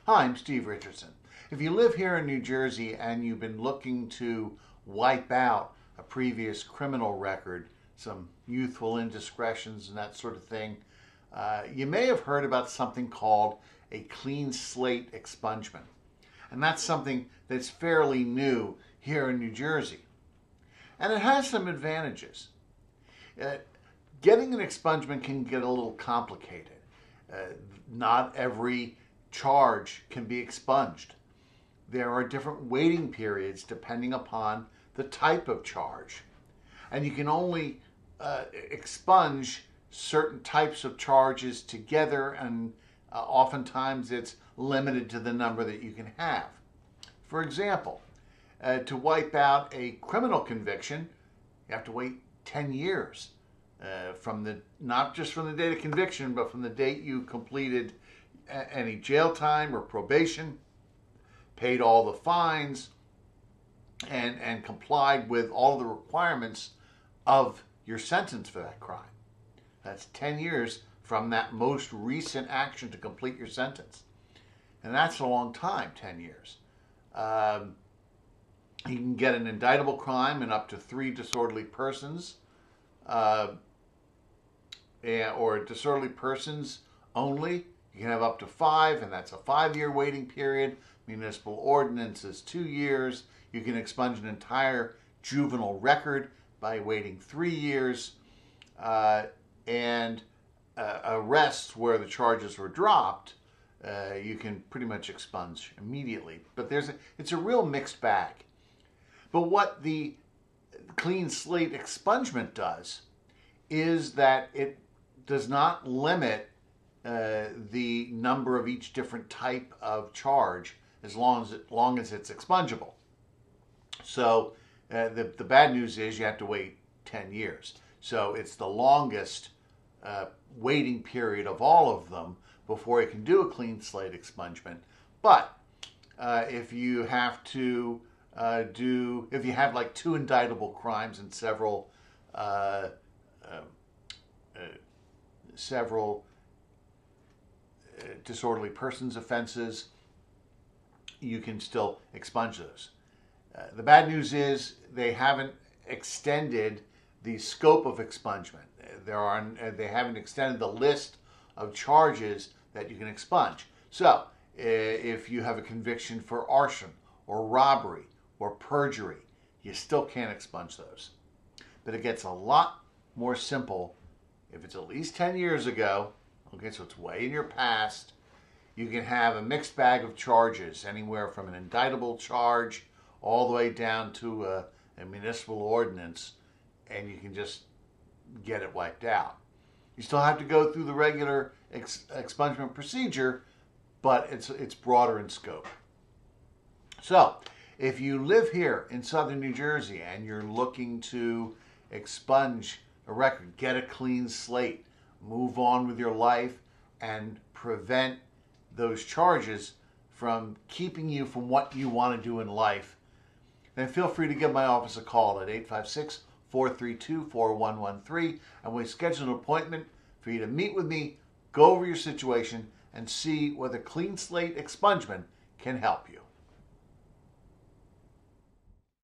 Hi, I'm Steve Richardson. If you live here in New Jersey and you've been looking to wipe out a previous criminal record, some youthful indiscretions and that sort of thing, you may have heard about something called a clean slate expungement. And that's something that's fairly new here in New Jersey. And it has some advantages. Getting an expungement can get a little complicated. Not every charge can be expunged. There are different waiting periods depending upon the type of charge. And you can only expunge certain types of charges together, and oftentimes it's limited to the number that you can have. For example, to wipe out a criminal conviction, you have to wait 10 years. Not just from the date of conviction, but from the date you completed any jail time or probation, paid all the fines, and complied with all the requirements of your sentence for that crime. That's 10 years from that most recent action to complete your sentence. And that's a long time, 10 years. You can get an indictable crime and up to 3 disorderly persons, or disorderly persons only. You can have up to 5, and that's a 5-year waiting period. Municipal Ordinance is 2 years. You can expunge an entire juvenile record by waiting 3 years. And arrests where the charges were dropped, you can pretty much expunge immediately. But it's a real mixed bag. But what the clean slate expungement does is that it does not limit the number of each different type of charge as long as it's expungible. So the bad news is you have to wait 10 years. So it's the longest waiting period of all of them before you can do a clean slate expungement. But if you have to if you have like 2 indictable crimes and several disorderly persons offenses, you can still expunge those. The bad news is they haven't extended the scope of expungement. They haven't extended the list of charges that you can expunge. So if you have a conviction for arson or robbery or perjury, you still can't expunge those. But it gets a lot more simple if it's at least 10 years ago. Okay, so it's way in your past. You can have a mixed bag of charges, anywhere from an indictable charge all the way down to a municipal ordinance, and you can just get it wiped out. You still have to go through the regular expungement procedure, but it's broader in scope. So, if you live here in southern New Jersey and you're looking to expunge a record, get a clean slate, move on with your life, and prevent those charges from keeping you from what you want to do in life, then feel free to give my office a call at 856-432-4113, and we schedule an appointment for you to meet with me, go over your situation, and see whether clean slate expungement can help you.